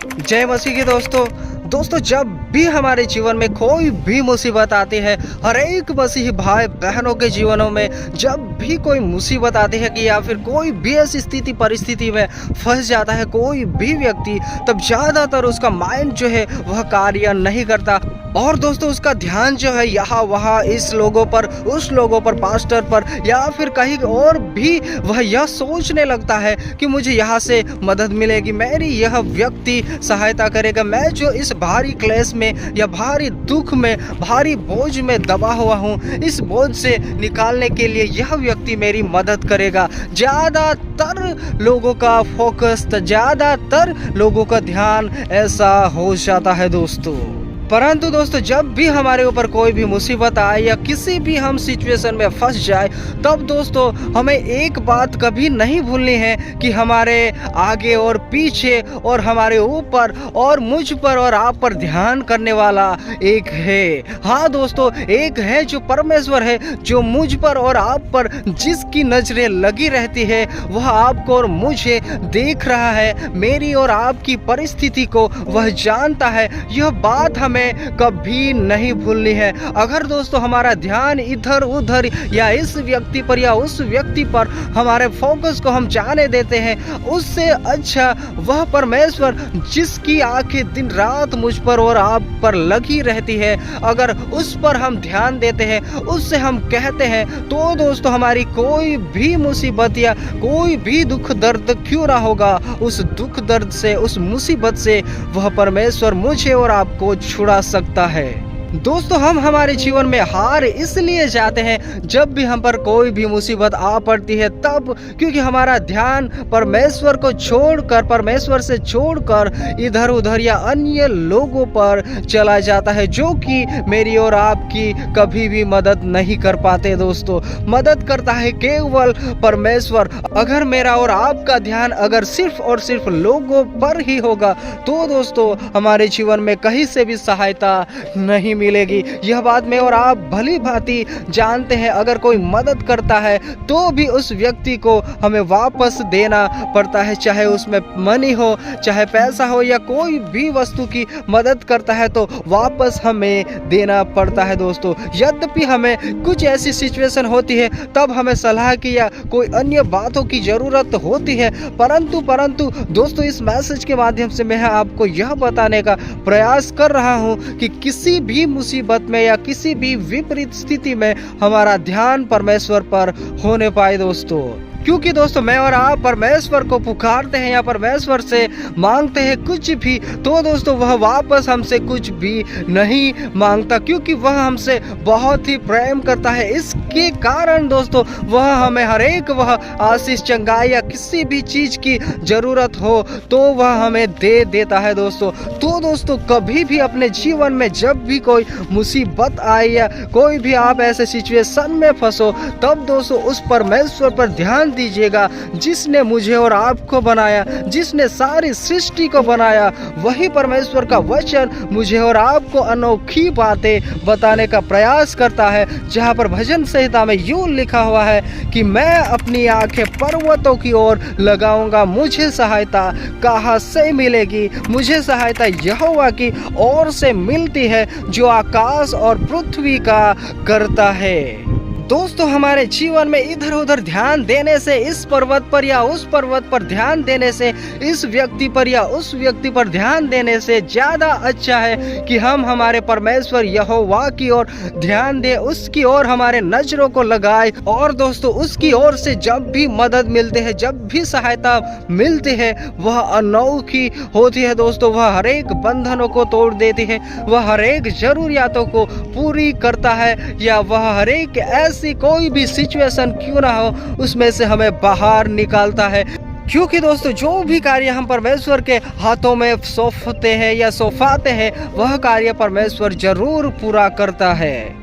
जय मसीह की दोस्तों जब भी हमारे जीवन में कोई भी मुसीबत आती है, हर एक मसीही भाई बहनों के जीवनों में जब भी कोई मुसीबत आती है कि या फिर कोई भी ऐसी स्थिति परिस्थिति में फंस जाता है कोई भी व्यक्ति, तब ज़्यादातर उसका माइंड जो है वह कार्य नहीं करता और दोस्तों उसका ध्यान जो है यहाँ वहाँ इस लोगों पर, उस लोगों पर, पास्टर पर या फिर कहीं और भी वह यह सोचने लगता है कि मुझे यहाँ से मदद मिलेगी, मेरी यह व्यक्ति सहायता करेगा, मैं जो इस भारी क्लेश में या भारी दुख में, भारी बोझ में दबा हुआ हूँ, इस बोझ से निकालने के लिए यह व्यक्ति मेरी मदद करेगा। ज़्यादातर लोगों का फोकस, ज़्यादातर लोगों का ध्यान ऐसा हो जाता है दोस्तों। परंतु दोस्तों जब भी हमारे ऊपर कोई भी मुसीबत आए या किसी भी हम सिचुएशन में फंस जाए, तब दोस्तों हमें एक बात कभी नहीं भूलनी है कि हमारे आगे और पीछे और हमारे ऊपर और मुझ पर और आप पर ध्यान करने वाला एक है। हाँ दोस्तों, एक है जो परमेश्वर है, जो मुझ पर और आप पर जिसकी नजरें लगी रहती है, वह आपको और मुझे देख रहा है, मेरी और आपकी परिस्थिति को वह जानता है। यह बात हमें कभी नहीं भूलनी है। अगर दोस्तों हमारा ध्यान इधर उधर या इस व्यक्ति पर या उस व्यक्ति पर हमारे फोकस को हम जाने देते हैं, उससे अच्छा वह परमेश्वर जिसकी आंखें दिन रात मुझ पर और आप पर लगी रहती है, अगर उस पर हम ध्यान देते हैं, उससे हम कहते हैं, तो दोस्तों हमारी कोई भी मुसीबत या कोई भी दुख दर्द क्यों ना होगा, उस दुख दर्द से, उस मुसीबत से वह परमेश्वर मुझे और आपको छुड़ा सकता है। दोस्तों हम हमारे जीवन में हार इसलिए जाते हैं जब भी हम पर कोई भी मुसीबत आ पड़ती है, तब क्योंकि हमारा ध्यान परमेश्वर को छोड़कर, परमेश्वर से छोड़कर इधर उधर या अन्य लोगों पर चला जाता है, जो कि मेरी और आपकी कभी भी मदद नहीं कर पाते। दोस्तों मदद करता है केवल परमेश्वर। अगर मेरा और आपका ध्यान अगर सिर्फ और सिर्फ लोगों पर ही होगा, तो दोस्तों हमारे जीवन में कहीं से भी सहायता नहीं मिलेगी। यह बात मैं और आप भली भांति जानते हैं। अगर कोई मदद करता है तो भी उस व्यक्ति को हमें वापस देना पड़ता है, चाहे उसमें मनी हो, चाहे पैसा हो या कोई भी वस्तु की मदद करता है तो वापस हमें देना पड़ता है। दोस्तों यद्यपि हमें कुछ ऐसी सिचुएशन होती है तब हमें सलाह की या कोई अन्य बातों की जरूरत होती है, परंतु दोस्तों इस मैसेज के माध्यम से मैं आपको यह बताने का प्रयास कर रहा हूं कि किसी भी मुसीबत में या किसी भी विपरीत स्थिति में हमारा ध्यान परमेश्वर पर होने पाए दोस्तों। क्योंकि दोस्तों मैं और आप परमेश्वर को पुकारते हैं या परमेश्वर से मांगते हैं कुछ भी, तो दोस्तों वह वापस हमसे कुछ भी नहीं मांगता, क्योंकि वह हमसे बहुत ही प्रेम करता है। इसके कारण दोस्तों वह हमें हर एक वह आशीष, चंगाई या किसी भी चीज की जरूरत हो तो वह हमें दे देता है दोस्तों। तो दोस्तों कभी भी अपने जीवन में जब भी कोई मुसीबत आए या कोई भी आप ऐसे सिचुएशन में फंसो, तब दोस्तों उस परमेश्वर पर ध्यान दीजिएगा जिसने मुझे और आपको बनाया, जिसने सारी सृष्टि को बनाया। वही परमेश्वर का वचन मुझे और आपको अनोखी बातें बताने का प्रयास करता है, जहां पर भजन संहिता में यूं लिखा हुआ है कि मैं अपनी आंखें पर्वतों की ओर लगाऊंगा, मुझे सहायता कहां से मिलेगी। मुझे सहायता यहोवा की ओर से मिलती है जो आकाश और पृथ्वी का करता है। दोस्तों हमारे जीवन में इधर उधर ध्यान देने से, इस पर्वत पर या उस पर्वत पर ध्यान देने से, इस व्यक्ति पर या उस व्यक्ति पर ध्यान देने से ज्यादा अच्छा है कि हम हमारे परमेश्वर यहोवा की ओर ध्यान दें, उसकी ओर हमारे नजरों को लगाए। और दोस्तों उसकी ओर से जब भी मदद मिलते हैं, जब भी सहायता मिलती है, वह अनोखी होती है दोस्तों। वह हर एक बंधनों को तोड़ देती है, वह हर एक जरूरियातों को पूरी करता है, या वह हर एक ऐसी कोई भी सिचुएशन क्यों ना हो उसमें से हमें बाहर निकालता है। क्योंकि दोस्तों जो भी कार्य हम परमेश्वर के हाथों में सौंपते हैं या सौंपाते हैं, वह कार्य परमेश्वर जरूर पूरा करता है।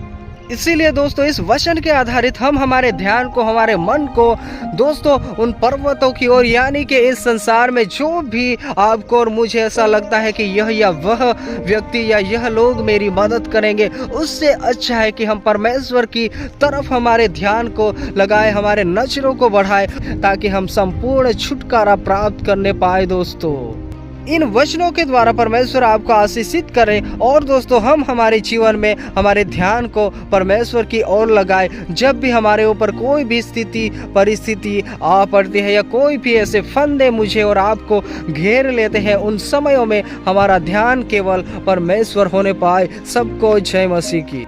इसीलिए दोस्तों इस वचन के आधारित हम हमारे ध्यान को, हमारे मन को दोस्तों उन पर्वतों की ओर, यानी कि इस संसार में जो भी आपको और मुझे ऐसा लगता है कि यह या वह व्यक्ति या यह लोग मेरी मदद करेंगे, उससे अच्छा है कि हम परमेश्वर की तरफ हमारे ध्यान को लगाए, हमारे नजरों को बढ़ाए, ताकि हम संपूर्ण छुटकारा प्राप्त करने पाए दोस्तों। इन वचनों के द्वारा परमेश्वर आपको आशीषित करे और दोस्तों हम हमारे जीवन में हमारे ध्यान को परमेश्वर की ओर लगाए। जब भी हमारे ऊपर कोई भी स्थिति परिस्थिति आ पड़ती है या कोई भी ऐसे फंदे मुझे और आपको घेर लेते हैं, उन समयों में हमारा ध्यान केवल परमेश्वर होने पाए। सबको जय मसीह की।